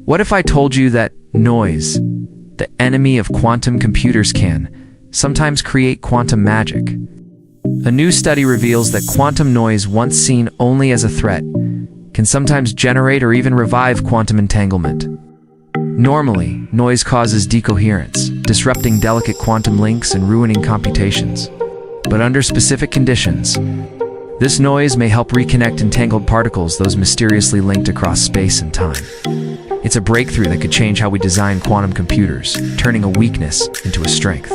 What if I told you that noise, the enemy of quantum computers, can sometimes create quantum magic? A new study reveals that quantum noise, once seen only as a threat, can sometimes generate or even revive quantum entanglement. Normally, noise causes decoherence, disrupting delicate quantum links and ruining computations. But under specific conditions, this noise may help reconnect entangled particles, those mysteriously linked across space and time. It's a breakthrough that could change how we design quantum computers, turning a weakness into a strength.